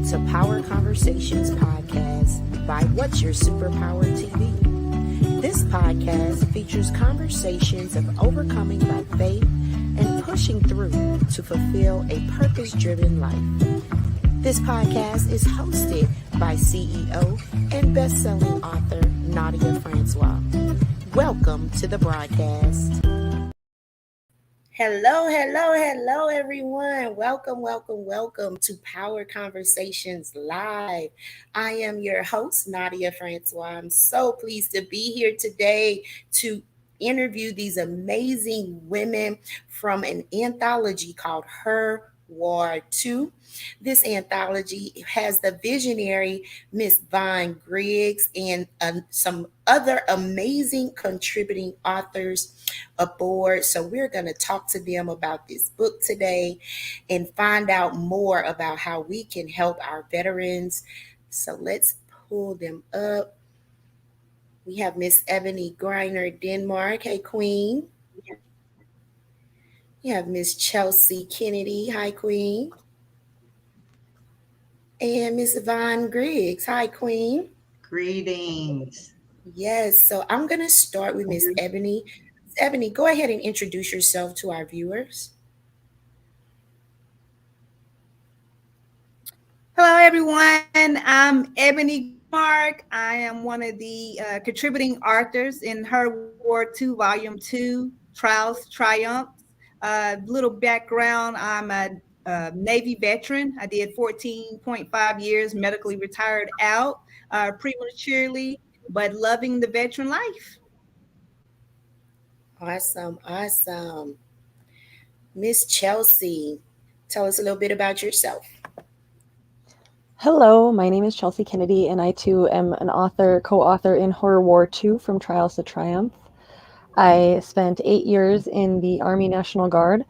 to Power Conversations podcast by What's Your Superpower TV. This podcast features conversations of overcoming by faith and pushing through to fulfill a purpose-driven life. This podcast is hosted by CEO and best-selling author Nadia Francois. Welcome to the broadcast. Hello, everyone. Welcome to Power Conversations Live. I am your host, Nadia Francois. I'm so pleased to be here today to interview these amazing women from an anthology called Her War Too. This anthology has the visionary Miss Von Griggs and some other amazing contributing authors aboard. So we're going to talk to them about this book today and find out more about how we can help our veterans. So let's pull them up. We have Miss Ebony Griner, Denmark. Hey, Queen. You have Miss Chelsea Kennedy. Hi, Queen. And Miss Von Griggs. Hi, Queen. Greetings. Yes, so I'm going to start with Miss Ebony. Miss Ebony, go ahead and introduce yourself to our viewers. Hello, everyone. I'm Ebony Mark. I am one of the contributing authors in Her War Too, Volume 2, Trials, Triumphs. Little background, I'm a Navy veteran. I did 14.5 years, medically retired out prematurely, but loving the veteran life. Awesome. Miss Chelsea, tell us a little bit about yourself. Hello, my name is Chelsea Kennedy, and I too am an author, co-author in Her War Too, From Trials to Triumph. I spent 8 years in the Army National Guard,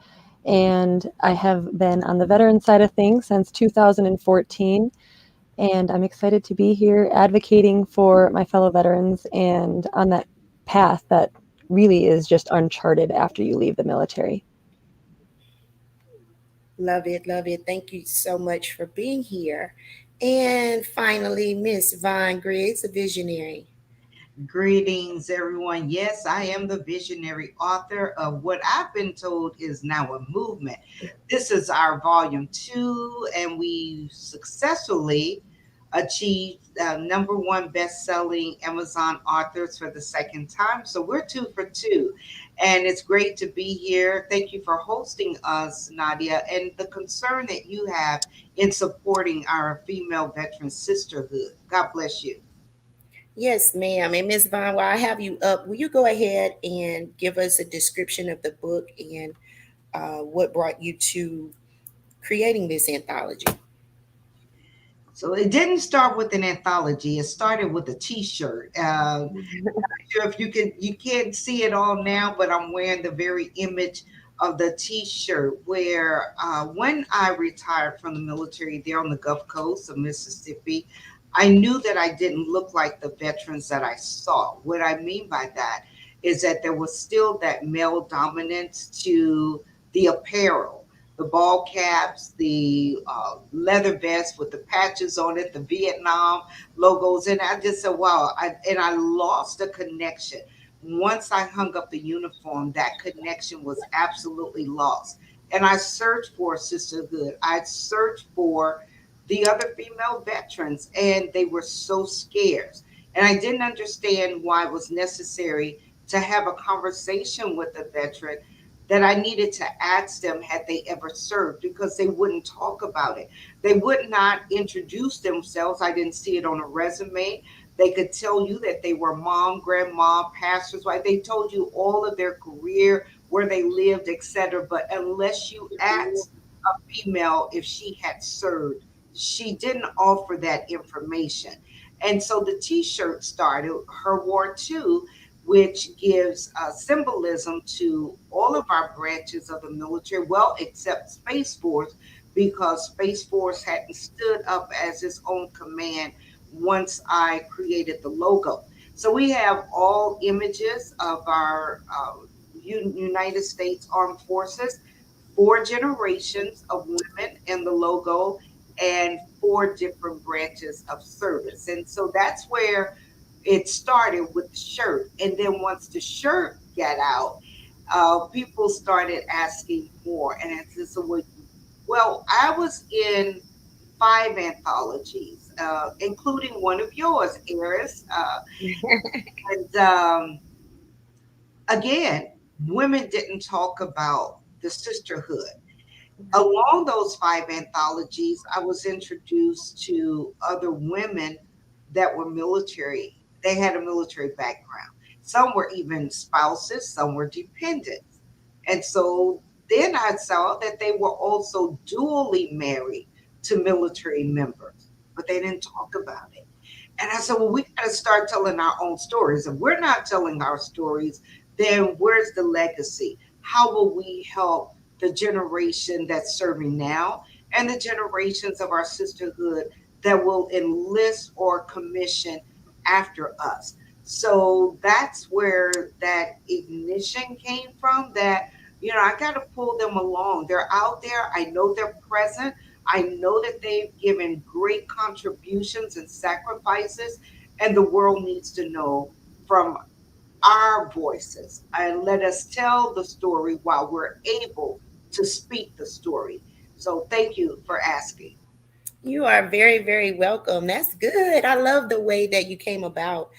and I have been on the veteran side of things since 2014. And I'm excited to be here advocating for my fellow veterans and on that path that really is just uncharted after you leave the military. Love it. Thank you so much for being here. And finally, Miss Von Griggs, a visionary. Greetings, everyone. Yes, I am the visionary author of what I've been told is now a movement. This is our volume 2, and we successfully achieved number 1 best-selling Amazon authors for the second time. So we're 2 for 2, and it's great to be here. Thank you for hosting us, Nadia, and the concern that you have in supporting our female veteran sisterhood. God bless you. Yes, ma'am. And Miss Vaughn, while I have you up, will you go ahead and give us a description of the book and what brought you to creating this anthology? So it didn't start with an anthology. It started with a T-shirt. I'm not sure if you can't see it all now, but I'm wearing the very image of the T-shirt where when I retired from the military there on the Gulf Coast of Mississippi, I knew that I didn't look like the veterans that I saw. What I mean by that is that there was still that male dominance to the apparel, the ball caps, the leather vest with the patches on it, the Vietnam logos. And I just said, wow. I lost a connection. Once I hung up the uniform, that connection was absolutely lost. And I searched for sisterhood. I searched for the other female veterans, and they were so scarce. And I didn't understand why it was necessary to have a conversation with a veteran, that I needed to ask them had they ever served, because they wouldn't talk about it. They would not introduce themselves. I didn't see it on a resume. They could tell you that they were mom, grandma, pastor's wife. They told you all of their career, where they lived, etc. But unless you asked a female if she had served, she didn't offer that information. And so the T-shirt started, Her War Too, which gives symbolism to all of our branches of the military, well, except Space Force, because Space Force hadn't stood up as its own command once I created the logo. So we have all images of our United States Armed Forces, 4 generations of women in the logo, and 4 different branches of service. And so that's where it started with the shirt. And then once the shirt got out, people started asking more. And I said, so well, I was in 5 anthologies, including one of yours, Eris. And again, women didn't talk about the sisterhood. Along those 5 anthologies, I was introduced to other women that were military. They had a military background. Some were even spouses, some were dependents. And so then I saw that they were also dually married to military members, but they didn't talk about it. And I said, well, we got to start telling our own stories. If we're not telling our stories, then where's the legacy? How will we help the generation that's serving now and the generations of our sisterhood that will enlist or commission after us? So that's where that ignition came from, that, I got to pull them along. They're out there. I know they're present. I know that they've given great contributions and sacrifices, and the world needs to know from our voices. And let us tell the story while we're able to speak the story. So thank you for asking. You are very, very welcome. That's good. I love the way that you came about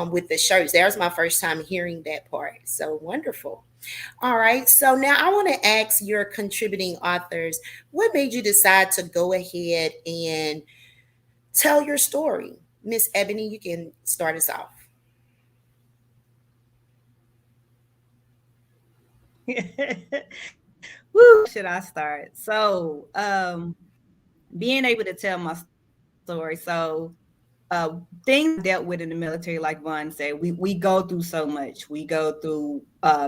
with the shirts. That was my first time hearing that part. So wonderful. All right. So now I want to ask your contributing authors, what made you decide to go ahead and tell your story? Miss Ebony, you can start us off. Woo, should I start? So, being able to tell my story. So, things I dealt with in the military, like Vaughn said, we go through so much. We go through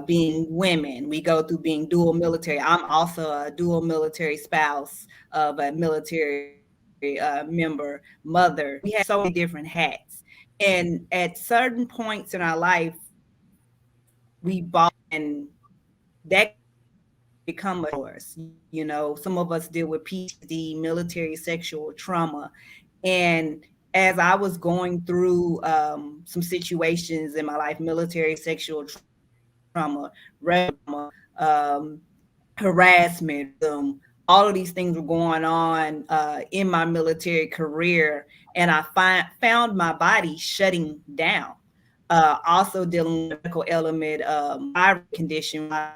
being women. We go through being dual military. I'm also a dual military spouse of a military member, mother. We have so many different hats. And at certain points in our life, we bought, and that can become a source. Some of us deal with PTSD, military sexual trauma. And as I was going through some situations in my life, military sexual trauma, harassment, all of these things were going on in my military career, and I found my body shutting down. Also dealing with the medical element, thyroid condition. A lot of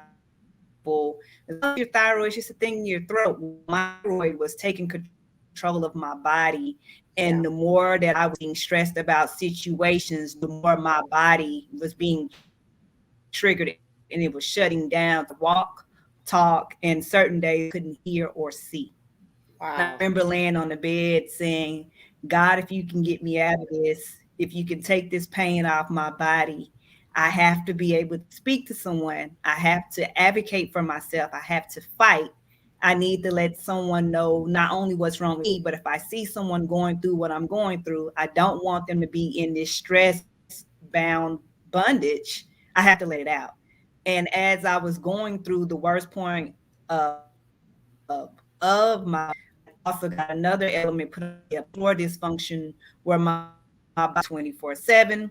people, as long as your thyroid, it's just a thing in your throat. Well, my thyroid was taking control of my body, and the Yeah. more that I was being stressed about situations, the more my body was being triggered, and it was shutting down to walk, talk, and certain days I couldn't hear or see. And I remember Wow. laying on the bed saying, God, if you can get me out of this, if you can take this pain off my body, I have to be able to speak to someone. I have to advocate for myself. I have to fight. I need to let someone know not only what's wrong with me, but if I see someone going through what I'm going through, I don't want them to be in this stress bound bondage. I have to let it out. And as I was going through the worst point of my life, I also got another element put on me, a more dysfunction where my body was 24/7.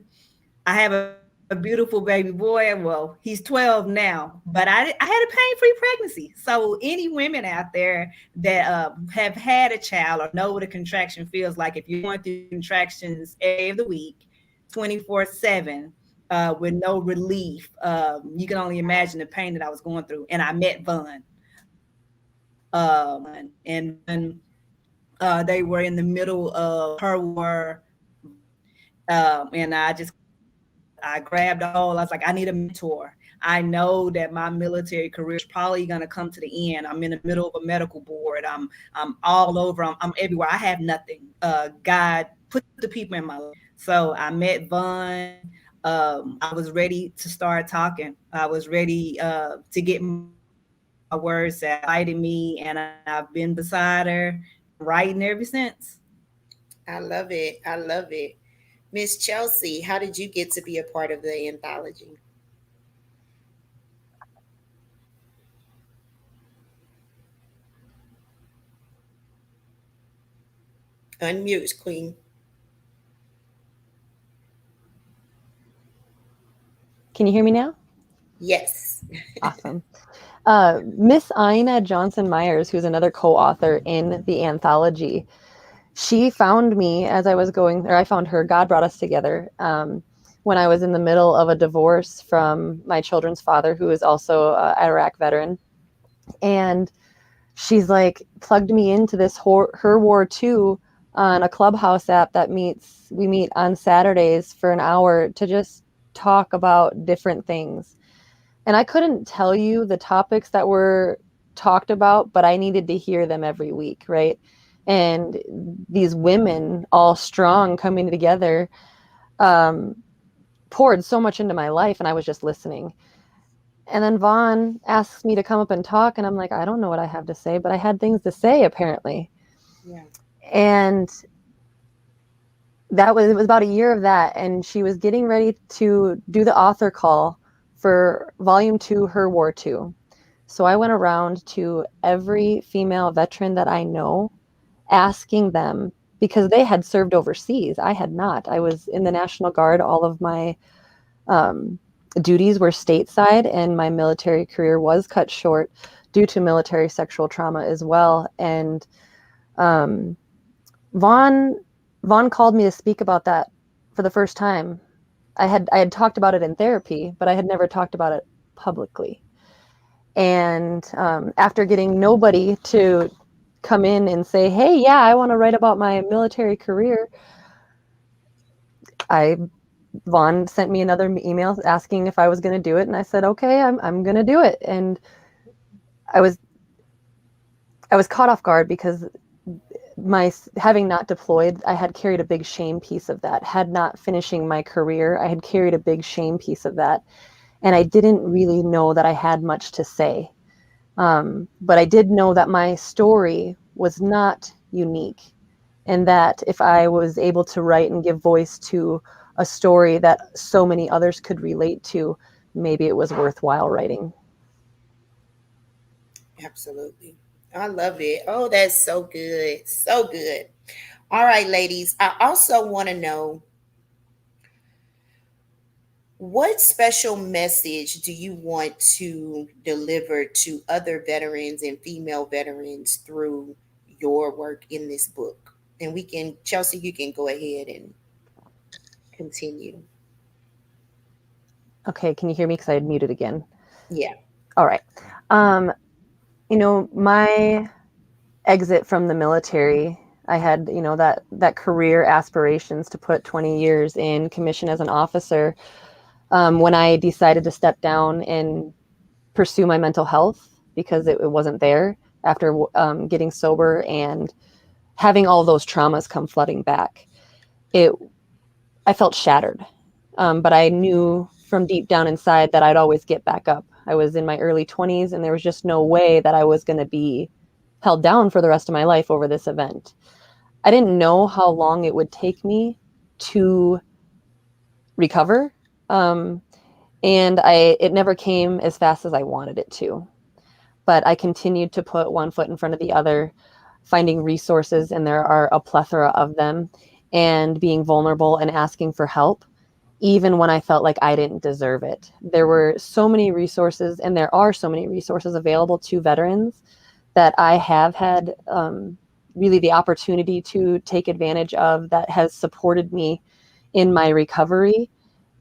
I have a beautiful baby boy. Well, he's 12 now, but I had a pain-free pregnancy. So any women out there that have had a child or know what a contraction feels like, if you're going through contractions every day of the week, 24/7, with no relief, you can only imagine the pain that I was going through. And I met Vaughn. And Vaughn, they were in the middle of Her War, and I grabbed a hold. I was like, I need a mentor. I know that my military career is probably going to come to the end. I'm in the middle of a medical board. I'm all over. I'm everywhere. I have nothing. God put the people in my life. So I met Vaughn. I was ready to start talking. I was ready to get my words out. She invited me, and I've been beside her, and I'm writing ever since. I love it. I love it. Miss Chelsea, how did you get to be a part of the anthology? Unmute, Queen. Can you hear me now? Yes. Awesome. Miss Ina Johnson Myers, who's another co-author in the anthology, she found me as I was going, or I found her. God brought us together when I was in the middle of a divorce from my children's father, who is also an Iraq veteran. And she's like plugged me into this Her War Too on a Clubhouse app that we meet on Saturdays for an hour to just talk about different things. And I couldn't tell you the topics that were talked about, but I needed to hear them every week, right? And these women, all strong, coming together, um, poured so much into my life, and I was just listening. And then Vaughn asks me to come up and talk, and I'm like, I don't know what I have to say, but I had things to say, apparently. Yeah. And it was about a year of that, and she was getting ready to do the author call for volume 2, Her War Too. So I went around to every female veteran that I know, asking them, because they had served overseas. I had not. I was in the National Guard. All of my duties were stateside, and my military career was cut short due to military sexual trauma as well. And um, Vaughn called me to speak about that for the first time. I had talked about it in therapy, but I had never talked about it publicly. And after getting nobody to come in and say, hey, yeah, I want to write about my military career, Vaughn sent me another email asking if I was going to do it. And I said, okay, I'm going to do it. And I was caught off guard because my having not deployed, I had carried a big shame piece of that. Had not finishing my career, I had carried a big shame piece of that. And I didn't really know that I had much to say. But I did know that my story was not unique, and that if I was able to write and give voice to a story that so many others could relate to, maybe it was worthwhile writing. Absolutely. I love it. Oh, that's so good. So good. All right, ladies. I also want to know, what special message do you want to deliver to other veterans and female veterans through your work in this book? And we can, Chelsea, you can go ahead and continue. Okay, can you hear me? Because I had muted again. Yeah. All right. My exit from the military, I had, that career aspirations to put 20 years in commission as an officer. When I decided to step down and pursue my mental health because it wasn't there after getting sober and having all those traumas come flooding back, I felt shattered. But I knew from deep down inside that I'd always get back up. I was in my early 20s, and there was just no way that I was going to be held down for the rest of my life over this event. I didn't know how long it would take me to recover. And it never came as fast as I wanted it to. But I continued to put one foot in front of the other, finding resources, and there are a plethora of them, and being vulnerable and asking for help, even when I felt like I didn't deserve it. There were so many resources, and there are so many resources available to veterans that I have had really the opportunity to take advantage of, that has supported me in my recovery.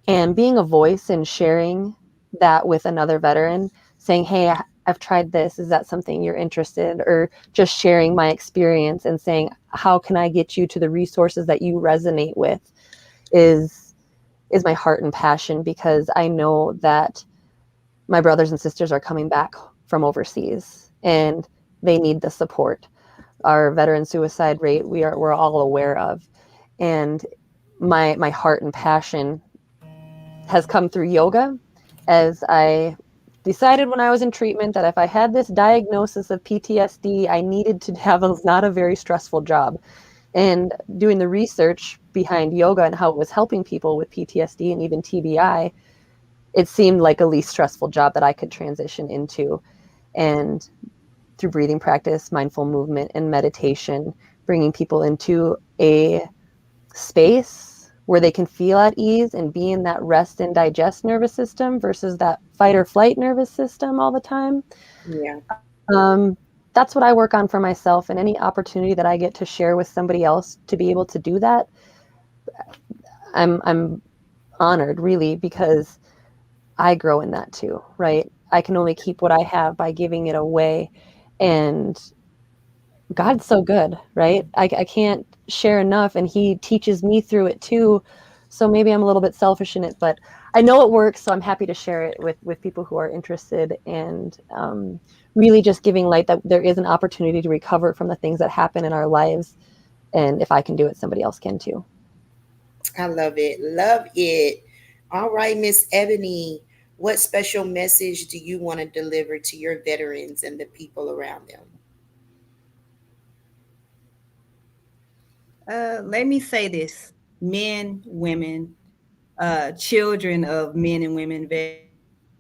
And being a voice and sharing that with another veteran, saying, hey, I've tried this. Is that something you're interested in? Or just sharing my experience and saying, how can I get you to the resources that you resonate with, is my heart and passion, because I know that my brothers and sisters are coming back from overseas and they need the support. Our veteran suicide rate, we're all aware of. And my heart and passion has come through yoga, as I decided when I was in treatment that if I had this diagnosis of PTSD, I needed to have not a very stressful job. And doing the research behind yoga and how it was helping people with PTSD and even TBI, it seemed like a least stressful job that I could transition into. And through breathing practice, mindful movement, and meditation, bringing people into a space where they can feel at ease and be in that rest and digest nervous system versus that fight or flight nervous system all the time. Yeah. That's what I work on for myself, and any opportunity that I get to share with somebody else to be able to do that, I'm honored, really, because I grow in that too, right? I can only keep what I have by giving it away. And God's so good, right? I can't share enough, and He teaches me through it too. So maybe I'm a little bit selfish in it, but I know it works. So I'm happy to share it with people who are interested, and really just giving light that there is an opportunity to recover from the things that happen in our lives. And if I can do it, somebody else can too. I love it. Love it. All right, Miss Ebony, what special message do you want to deliver to your veterans and the people around them? Let me say this: men, women, children of men and women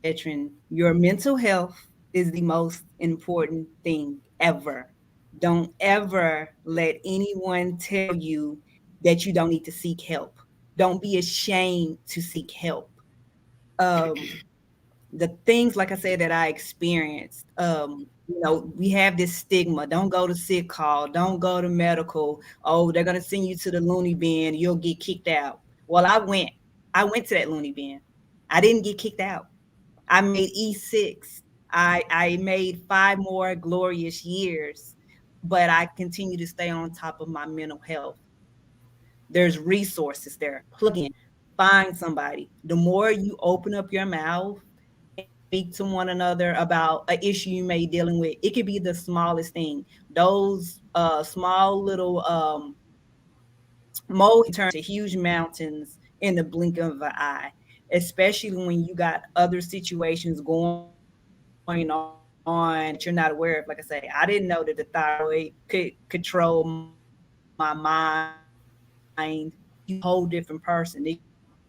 veteran, your mental health is the most important thing ever. Don't ever let anyone tell you that you don't need to seek help. Don't be ashamed to seek help. Um, the things, like I said, that I experienced, we have this stigma: don't go to sick call, don't go to medical. Oh, they're going to send you to the loony bin, you'll get kicked out. Well, I went to that loony bin. I didn't get kicked out. I made E6. I made 5 more glorious years, but I continue to stay on top of my mental health. There's resources there. Plug in, find somebody. The more you open up your mouth and speak to one another about an issue you may be dealing with, it could be the smallest thing. Those small little molehills can turn into huge mountains in the blink of an eye, especially when you got other situations going on that you're not aware of. Like I say, I didn't know that the thyroid could control my mind. It can make you a whole different person. It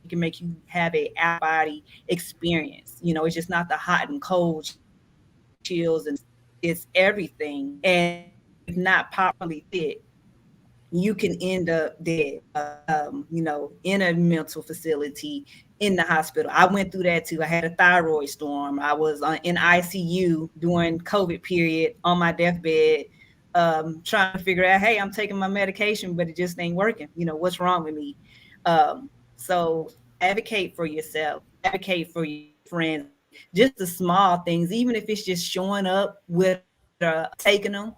can make you have a out of body experience. It's just not the hot and cold chills and it's everything. And if not properly treated, you can end up dead, in a mental facility, in the hospital. I went through that too. I had a thyroid storm. I was in ICU during COVID period on my deathbed, trying to figure out, hey, I'm taking my medication, but it just ain't working. What's wrong with me? So advocate for yourself, advocate for your friends, just the small things, even if it's just showing up with taking them,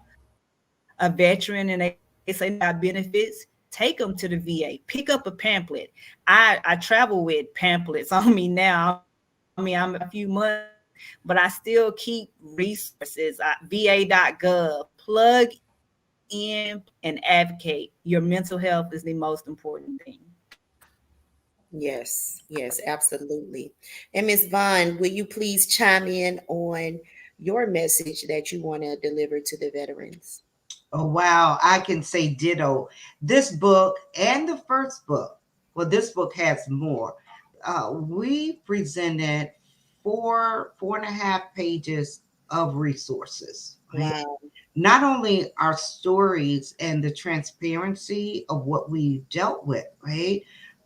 a veteran, and they say they got benefits, take them to the VA, pick up a pamphlet. I travel with pamphlets on me now. I mean, I'm a few months, but I still keep resources. VA.gov, plug in and advocate. Your mental health is the most important thing. Yes, yes, absolutely. And Miss Vaughn, will you please chime in on your message that you want to deliver to the veterans? Oh, wow. I can say ditto. This book and the first book, well, this book has more. We presented four and a half pages of resources. Right? Wow. Not only our stories and the transparency of what we dealt with, right?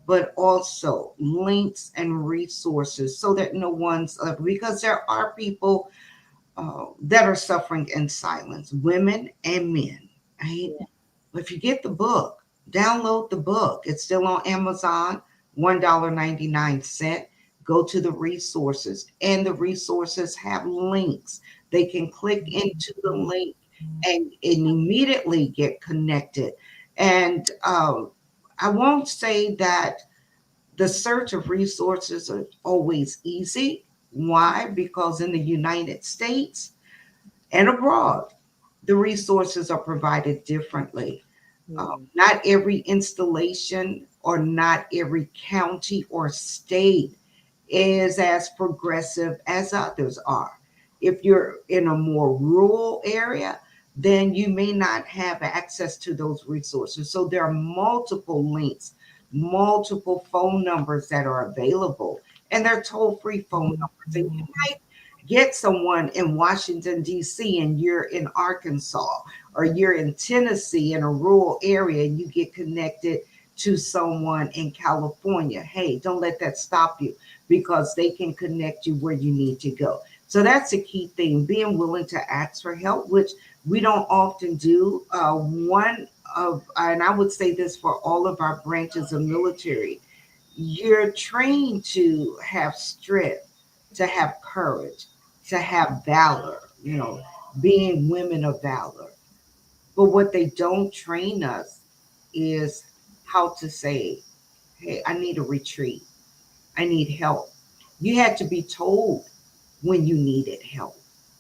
But also links and resources so that no one's, because there are people that are suffering in silence, women and men, right? Yeah. If you get the book, download the book. It's still on Amazon, $1.99. Go to the resources, and the resources have links. They can click into the link and immediately get connected. And I won't say that the search of resources are always easy. Why? Because in the United States and abroad, the resources are provided differently. Mm. Not every installation or not every county or state is as progressive as others are. If you're in a more rural area, then you may not have access to those resources. So there are multiple links, multiple phone numbers that are available, and they're toll free phone numbers. And you might get someone in Washington, D.C., and you're in Arkansas, or you're in Tennessee in a rural area, and you get connected to someone in California. Hey, don't let that stop you, because they can connect you where you need to go. So that's a key thing, being willing to ask for help, which we don't often do. One of, and I would say this for all of our branches of military, you're trained to have strength, to have courage, to have valor, being women of valor. But what they don't train us is how to say, hey, I need a retreat. I need help. You had to be told when you needed help,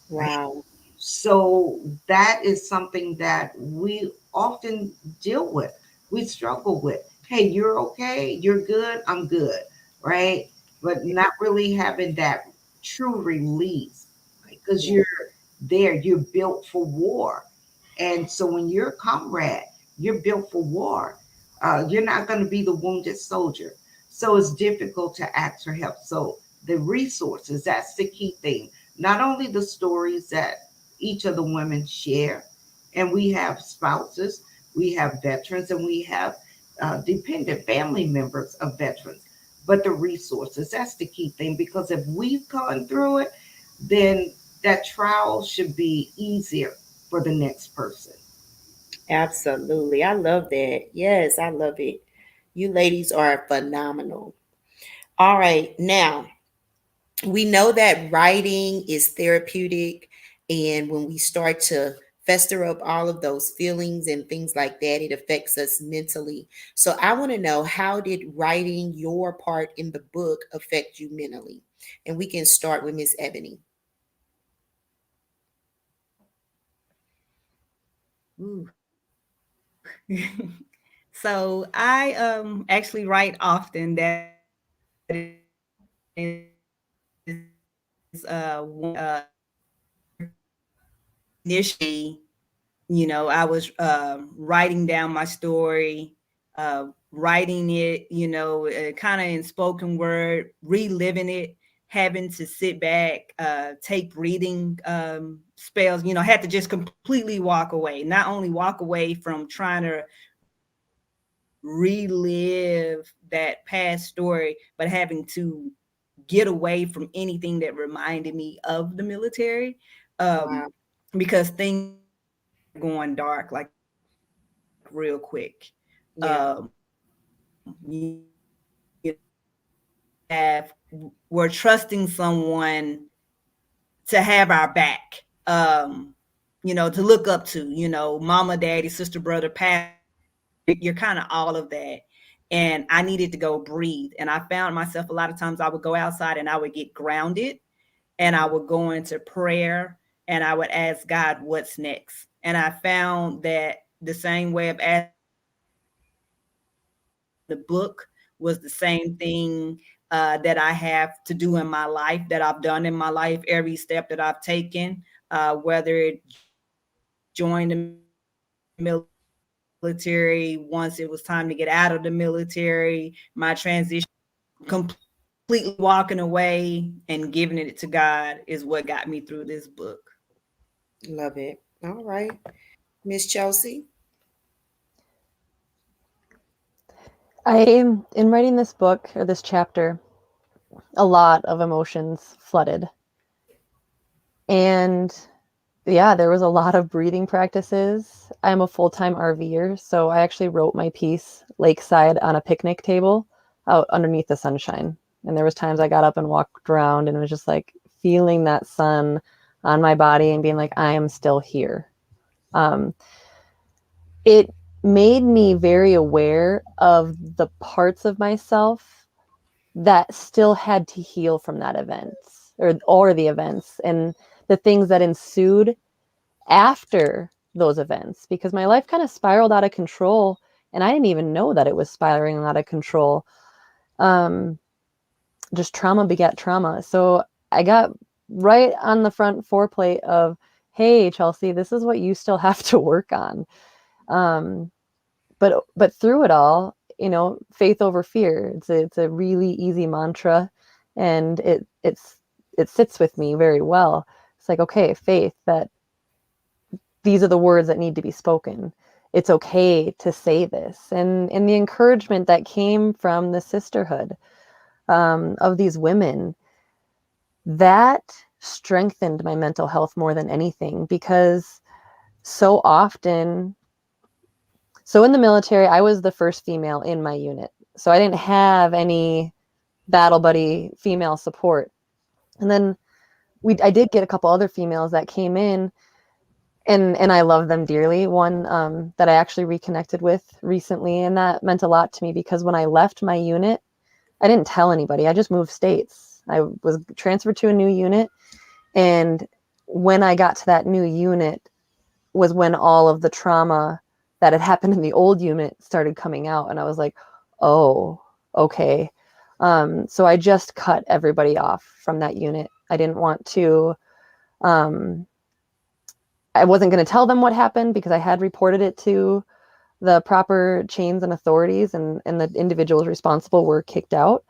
right? Wow. So that is something that we often deal with. We struggle with. Hey, you're okay. You're good. I'm good. Right. But not really having that true release, because Yeah. you're there. You're built for war. And so when you're a comrade, you're built for war. You're not going to be the wounded soldier. So it's difficult to ask for help. So the resources, that's the key thing. Not only the stories that each of the women share, and we have spouses, we have veterans, and we have dependent family members of veterans, but the resources, that's the key thing, because if we've gone through it, then that trial should be easier for the next person. Absolutely. I love that. Yes, I love it. You ladies are phenomenal. All right. Now, we know that writing is therapeutic. And when we start to fester up all of those feelings and things like that, it affects us mentally. So I want to know, how did writing your part in the book affect you mentally? And we can start with Miss Ebony. Ooh. So I actually write often. That is one initially, I was writing down my story, writing it, kind of in spoken word, reliving it, having to sit back, take breathing spells, had to just completely walk away. Not only walk away from trying to relive that past story, but having to get away from anything that reminded me of the military, um, Wow. because things started going dark like real quick. Yeah. We're trusting someone to have our back, to look up to, mama, daddy, sister, brother, pastor. You're kind of all of that. And I needed to go breathe. And I found myself a lot of times I would go outside and I would get grounded, and I would go into prayer, and I would ask God, what's next? And I found that the same way of asking the book was the same thing that I have to do in my life, that I've done in my life, every step that I've taken, whether it joined the military, once it was time to get out of the military, my transition, completely walking away and giving it to God is what got me through this book. Love it. All right. Miss Chelsea. In writing this book or this chapter, a lot of emotions flooded. And yeah, there was a lot of breathing practices. I'm a full-time RVer, so I actually wrote my piece lakeside on a picnic table out underneath the sunshine. And there was times I got up and walked around and it was just like feeling that sun on my body and being like, I am still here. Um, it made me very aware of the parts of myself that still had to heal from that event or the events and the things that ensued after those events, because my life kind of spiraled out of control and I didn't even know that it was spiraling out of control. Um, just trauma begat trauma. So I got right on the front foreplate of, hey, Chelsea, this is what you still have to work on. Um, but through it all, faith over fear. It's a really easy mantra, and it's it sits with me very well. It's like, okay, faith, that these are the words that need to be spoken. It's okay to say this. And the encouragement that came from the sisterhood of these women, that strengthened my mental health more than anything, because so often, so in the military, I was the first female in my unit. So I didn't have any battle buddy female support. And then I did get a couple other females that came in, and I love them dearly. One that I actually reconnected with recently, and that meant a lot to me, because when I left my unit, I didn't tell anybody. I just moved states. I was transferred to a new unit, and when I got to that new unit was when all of the trauma that had happened in the old unit started coming out, and I was like, oh, okay. So I just cut everybody off from that unit. I didn't want to. I wasn't going to tell them what happened, because I had reported it to the proper chains and authorities, and the individuals responsible were kicked out.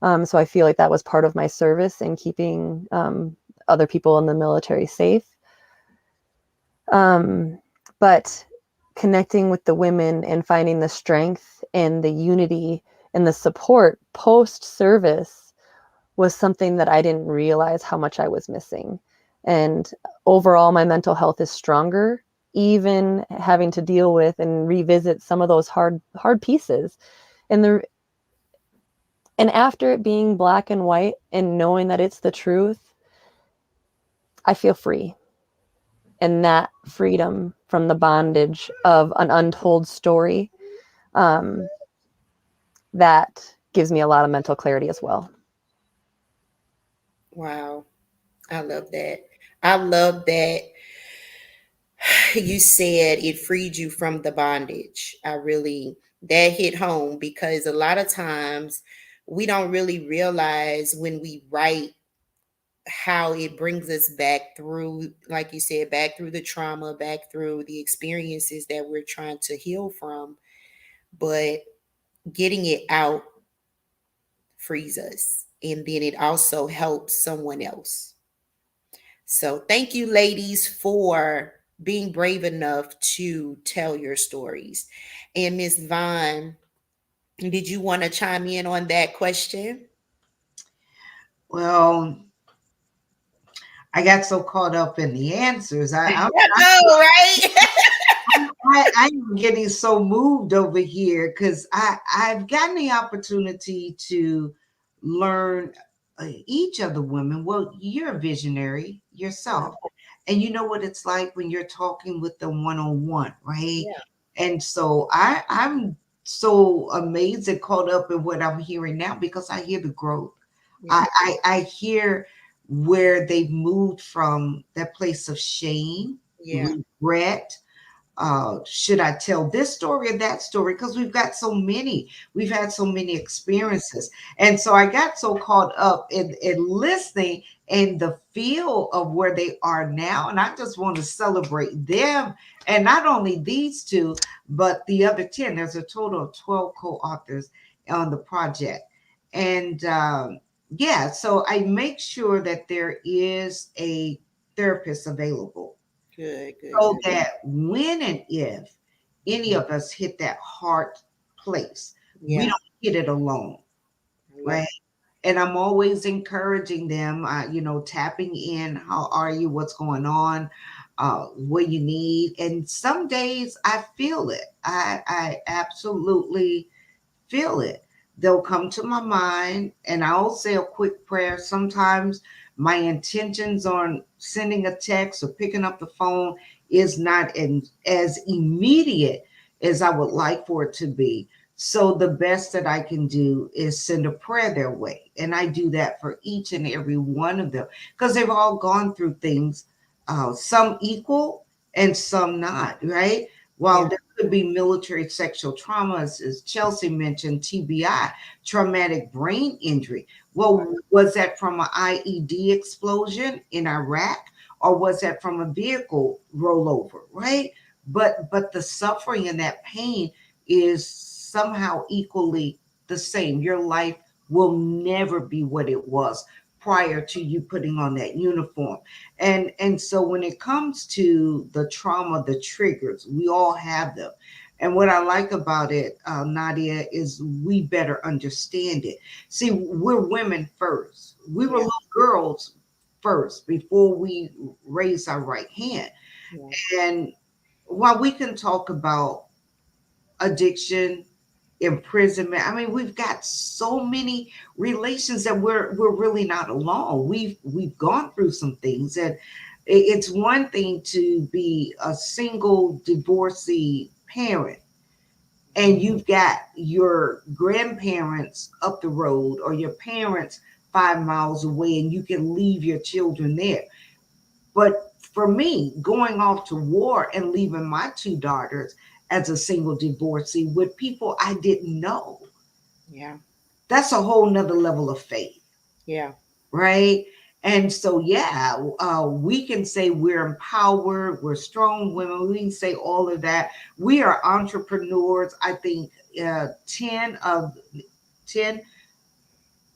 So I feel like that was part of my service in keeping other people in the military safe. But connecting with the women and finding the strength and the unity and the support post-service was something that I didn't realize how much I was missing. And overall, my mental health is stronger, even having to deal with and revisit some of those hard pieces. And after it being black and white and knowing that it's the truth, I feel free. And that freedom from the bondage of an untold story, that gives me a lot of mental clarity as well. Wow. I love that. I love that you said it freed you from the bondage. That hit home, because a lot of times we don't really realize when we write how it brings us back through, like you said, back through the trauma, back through the experiences that we're trying to heal from. But getting it out frees us. And then it also helps someone else. So thank you, ladies, for being brave enough to tell your stories. And Miss Vaughn, did you want to chime in on that question? Well, I got so caught up in the answers. Oh, right. I'm getting so moved over here because I've gotten the opportunity to learn each of the women. Well, you're a visionary yourself, and you know what it's like when you're talking with them one on one, right? Yeah. And so I'm so amazed and caught up in what I'm hearing now because I hear the growth. Yeah. I hear where they've moved from that place of shame, Yeah. regret, should I tell this story or that story? Because we've had so many experiences. And so I got so caught up in listening and the feel of where they are now. And I just want to celebrate them. And not only these two, but the other 10. There's a total of 12 co-authors on the project. And yeah, so I make sure that there is a therapist available Good, good, so good. that when and if any of us hit that hard place, we Yeah. don't hit it alone, Yeah. right? And I'm always encouraging them, tapping in. How are you? What's going on? What you need? And some days I feel it. I absolutely feel it. They'll come to my mind and I'll say a quick prayer. Sometimes my intentions on sending a text or picking up the phone is not as immediate as I would like for it to be. So the best that I can do is send a prayer their way. And I do that for each and every one of them because they've all gone through things, some equal and some not, right? While Yeah. there could be military sexual traumas, as Chelsea mentioned, TBI, traumatic brain injury. Well, was that from an IED explosion in Iraq, or was that from a vehicle rollover? Right, but the suffering and that pain is somehow equally the same. Your life will never be what it was prior to you putting on that uniform. And so when it comes to the trauma, the triggers, we all have them. And what I like about it, Nadia, is we better understand it. See, we're women first. We were Yeah. little girls first before we raised our right hand. Yeah. And while we can talk about addiction, imprisonment, I mean, we've got so many relations that we're really not alone. We've gone through some things, and it's one thing to be a single divorcee parent, and you've got your grandparents up the road or your parents 5 miles away, and you can leave your children there. But for me, going off to war and leaving my two daughters as a single divorcee with people I didn't know, Yeah. that's a whole nother level of faith, Yeah. right? And so, yeah, we can say we're empowered, we're strong women, we can say all of that. We are entrepreneurs. I think 10 of 10,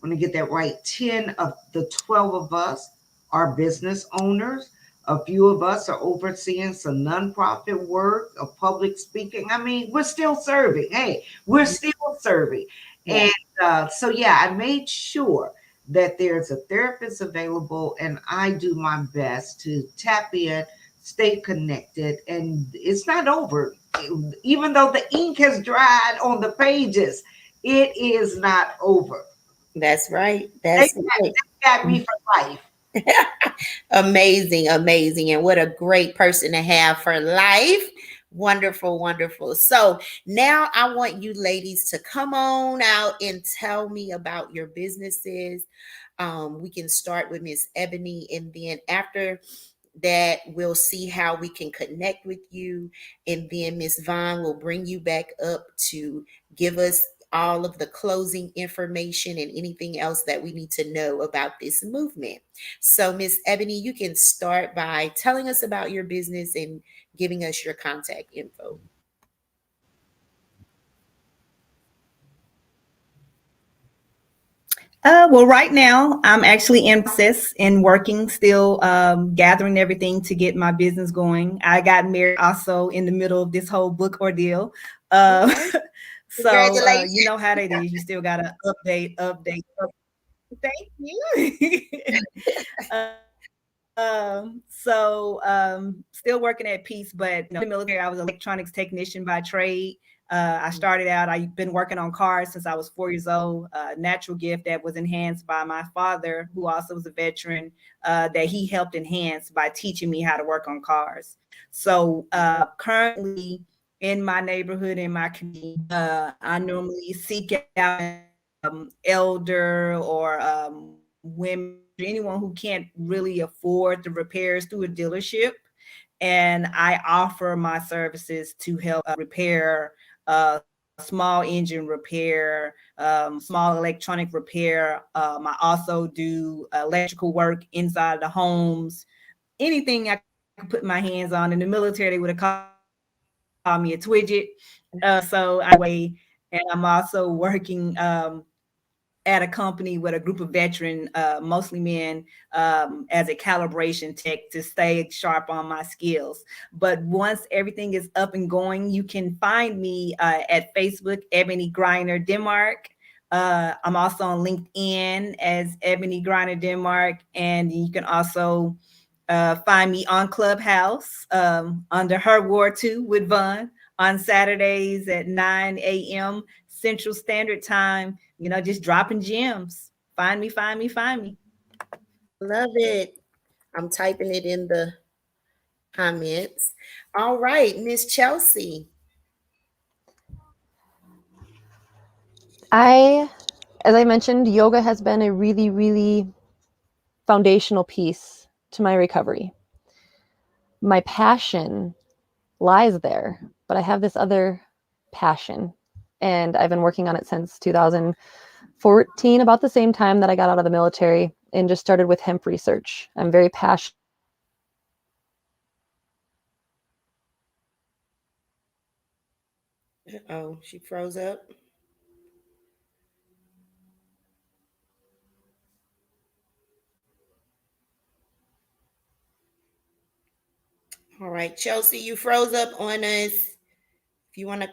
let me get that right, 10 of the 12 of us are business owners. A few of us are overseeing some nonprofit work, of public speaking. I mean, we're still serving. Hey, we're still serving. Yeah. And so, yeah, I made sure that there's a therapist available, and I do my best to tap in, stay connected, and it's not over. Even though the ink has dried on the pages, it is not over. That's right. They That's got, right. they got me for life. Amazing, amazing. And what a great person to have for life. Wonderful, wonderful. So now I want you ladies to come on out and tell me about your businesses. We can start with Miss Ebony, and then after that, we'll see how we can connect with you. And then Miss Vaughn will bring you back up to give us all of the closing information and anything else that we need to know about this movement. So, Miss Ebony, you can start by telling us about your business and giving us your contact info. Well, right now I'm actually in process and working, still gathering everything to get my business going. I got married also in the middle of this whole book ordeal. Uh, Okay. so Congratulations. you know how that is. You still got to update. Thank you. Still working at peace, but in the military, I was an electronics technician by trade. I started out, I've been working on cars since I was 4 years old, natural gift that was enhanced by my father, who also was a veteran, that he helped enhance by teaching me how to work on cars. So currently in my neighborhood, in my community, I normally seek out elder or women, anyone who can't really afford the repairs through a dealership. And I offer my services to help repair small engine repair, small electronic repair. I also do electrical work inside the homes, anything I could put my hands on. In the military, they would have called me a twidget. So I way, and I'm also working at a company with a group of veteran, mostly men, as a calibration tech to stay sharp on my skills. But once everything is up and going, you can find me at Facebook, Ebony Griner Denmark. I'm also on LinkedIn as Ebony Griner Denmark, and you can also find me on Clubhouse under Her War Too with Vaughn on Saturdays at 9 a.m. Central Standard Time. Just dropping gems. Find me, find me, find me. Love it. I'm typing it in the comments. All right, Miss Chelsea. I, as I mentioned, yoga has been a really, really foundational piece to my recovery. My passion lies there, but I have this other passion, and I've been working on it since 2014, about the same time that I got out of the military, and just started with hemp research. I'm very passionate Oh, she froze up. All right, Chelsea, you froze up on us. If you want to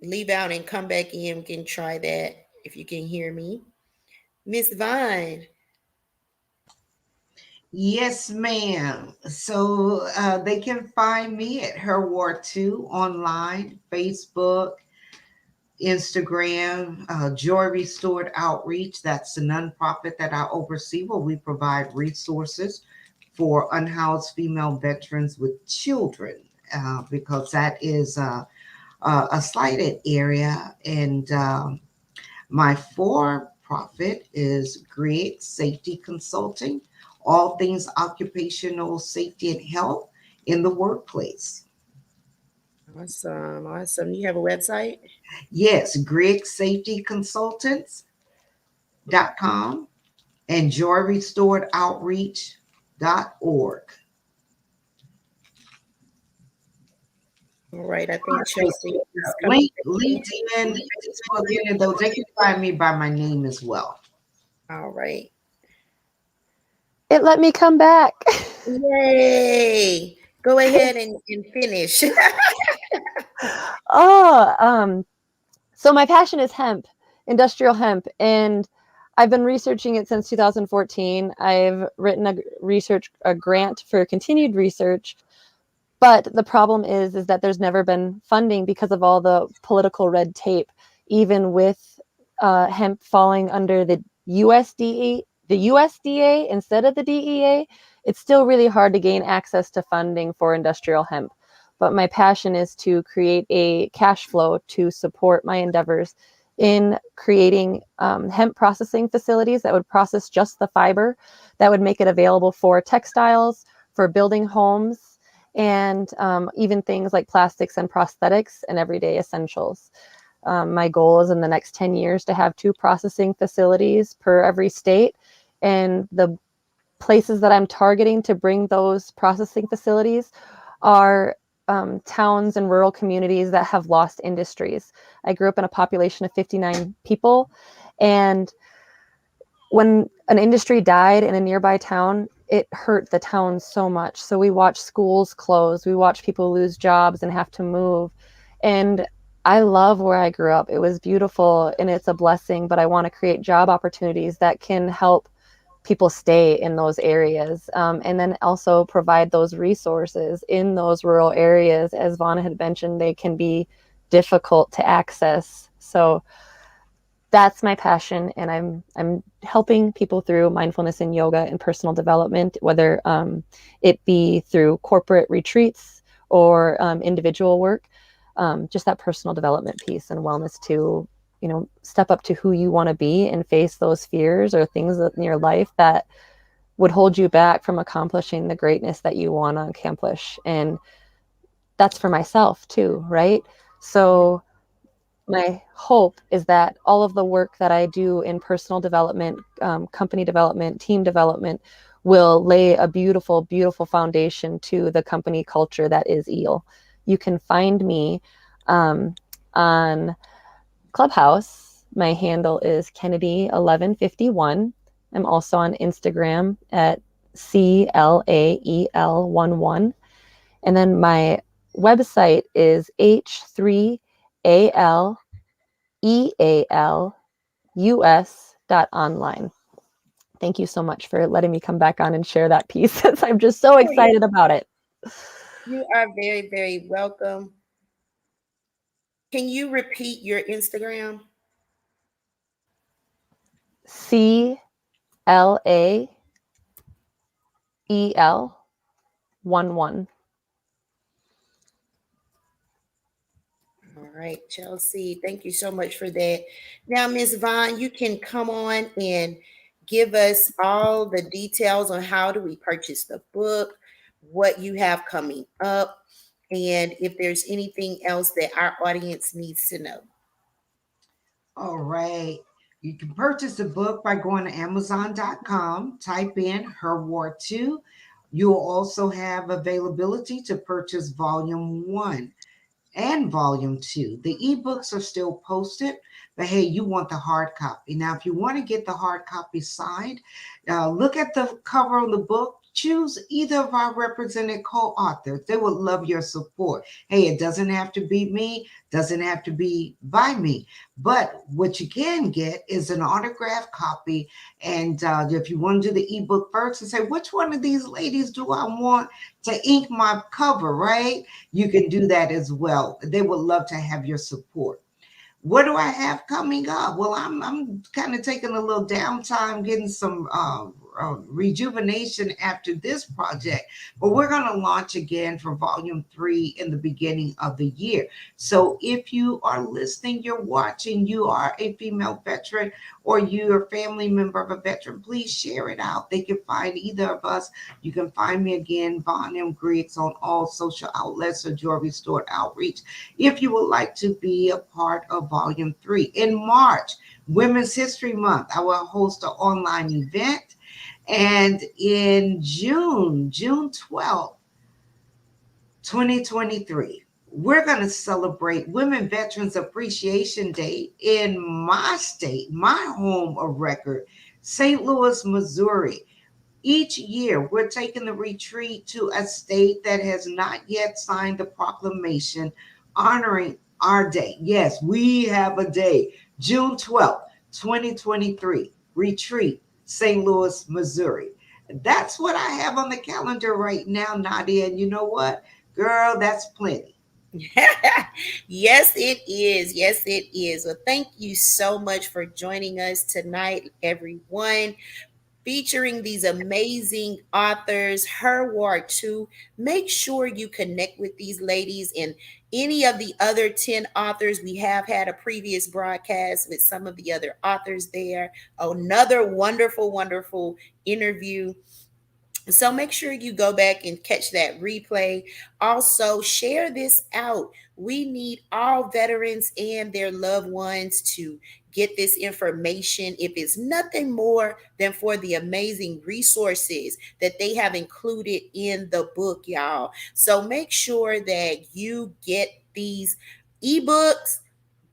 leave out and come back in, we can try that if you can hear me. Miss Vine. Yes, ma'am. So they can find me at Her War Too online, Facebook, Instagram, Joy Restored Outreach. That's the nonprofit that I oversee, where we provide resources for unhoused female veterans with children, because that is a slighted area. And my for profit is Griggs Safety Consulting, all things occupational safety and health in the workplace. Awesome, awesome. You have a website? Yes, Griggs Safety Consultants.com and joyrestoredoutreach.org. All right, I think Chelsea is coming Link, back in. LinkedIn, Facebook, any of those, they can find me by my name as well. All right. It let me come back. Yay. Go ahead and finish. Oh, so my passion is hemp, industrial hemp, and I've been researching it since 2014. I've written a grant for continued research, but the problem is that there's never been funding because of all the political red tape, even with hemp falling under the USDA instead of the DEA. It's still really hard to gain access to funding for industrial hemp. But my passion is to create a cash flow to support my endeavors in creating hemp processing facilities that would process just the fiber, that would make it available for textiles, for building homes, and even things like plastics and prosthetics and everyday essentials. My goal is in the next 10 years to have 2 processing facilities per every state. And the places that I'm targeting to bring those processing facilities are towns and rural communities that have lost industries. I grew up in a population of 59 people, and when an industry died in a nearby town, it hurt the town so much. So we watched schools close, we watched people lose jobs and have to move. And I love where I grew up. It was beautiful and it's a blessing, but I want to create job opportunities that can help people stay in those areas, and then also provide those resources in those rural areas. As Vaughn had mentioned, they can be difficult to access. So that's my passion, and I'm helping people through mindfulness and yoga and personal development, whether it be through corporate retreats or individual work. Just that personal development piece and wellness to, step up to who you want to be and face those fears or things in your life that would hold you back from accomplishing the greatness that you want to accomplish. And that's for myself too, right? So my hope is that all of the work that I do in personal development, company development, team development will lay a beautiful, beautiful foundation to the company culture that is EEL. You can find me on Clubhouse. My handle is Kennedy1151. I'm also on Instagram at CLAEL11. And then my website is H3ALEALUS.online. Thank you so much for letting me come back on and share that piece. I'm just so excited about it. You are very, very welcome. Can you repeat your Instagram? CLAEL11. All right, Chelsea, thank you so much for that. Now, Miss Vaughn, you can come on and give us all the details on how do we purchase the book, what you have coming up, and if there's anything else that our audience needs to know. All right. You can purchase the book by going to Amazon.com, type in Her War Too. You'll also have availability to purchase volume 1 and volume 2. The ebooks are still posted, but hey, you want the hard copy. Now, if you want to get the hard copy signed, look at the cover on the book. choose either of our represented co-authors. They would love your support. Hey, it doesn't have to be me, doesn't have to be by me, but what you can get is an autographed copy. And if you want to do the ebook first and say, which one of these ladies do I want to ink my cover, right? You can do that as well. They would love to have your support. What do I have coming up? Well, I'm kind of taking a little downtime, getting some rejuvenation after this project. But we're going to launch again for Volume 3 in the beginning of the year. So if you are listening, you're watching, you are a female veteran, or you're a family member of a veteran, please share it out. They can find either of us. You can find me again, Von M. Griggs, on all social outlets or Jewelry Store Outreach. If you would like to be a part of Volume 3. In March, Women's History Month, I will host an online event. And in June 12th, 2023, we're going to celebrate Women Veterans Appreciation Day in my state, my home of record, St. Louis, Missouri. Each year, we're taking the retreat to a state that has not yet signed the proclamation honoring our day. Yes, we have a day, June 12th, 2023, retreat, St. Louis, Missouri. That's what I have on the calendar right now, Nadia. And you know what? Girl, that's plenty. Yes, it is. Yes, it is. Well, thank you so much for joining us tonight, everyone, featuring these amazing authors, Her War Too. Make sure you connect with these ladies and any of the other 10 authors. We have had a previous broadcast with some of the other authors there. Another wonderful, wonderful interview. So make sure you go back and catch that replay. Also, share this out. We need all veterans and their loved ones to get this information, if it's nothing more than for the amazing resources that they have included in the book, y'all. So make sure that you get these ebooks,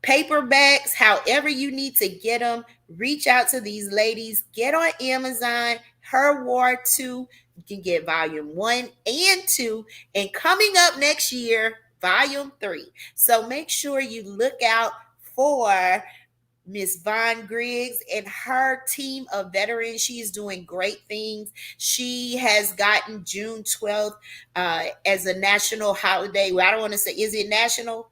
paperbacks, however you need to get them. Reach out to these ladies. Get on Amazon, Her War Too. You can get Volume 1 and 2. And coming up next year, Volume 3. So make sure you look out for Miss Von Griggs and her team of veterans. She is doing great things. She has gotten June 12th as a national holiday. Well, I don't want to say, is it national?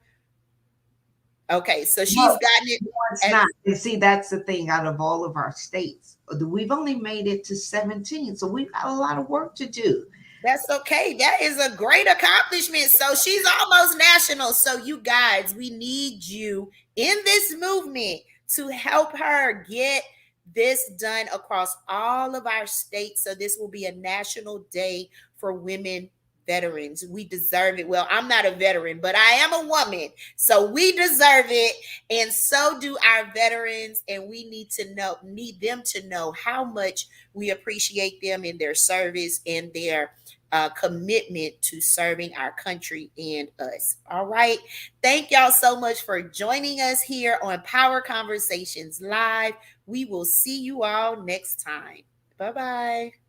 Okay, so she's No, gotten it no, it's as, not. And see, that's the thing. Out of all of our states, we've only made it to 17. So we've got a lot of work to do. that's okay. That is a great accomplishment. So she's almost national. So you guys, we need you in this movement to help her get this done across all of our states. So this will be a national day for women veterans. We deserve it. Well, I'm not a veteran, but I am a woman. So we deserve it. And so do our veterans. And we need them to know how much we appreciate them in their service and their commitment to serving our country and us. All right. Thank y'all so much for joining us here on Power Conversations Live. We will see you all next time. Bye bye.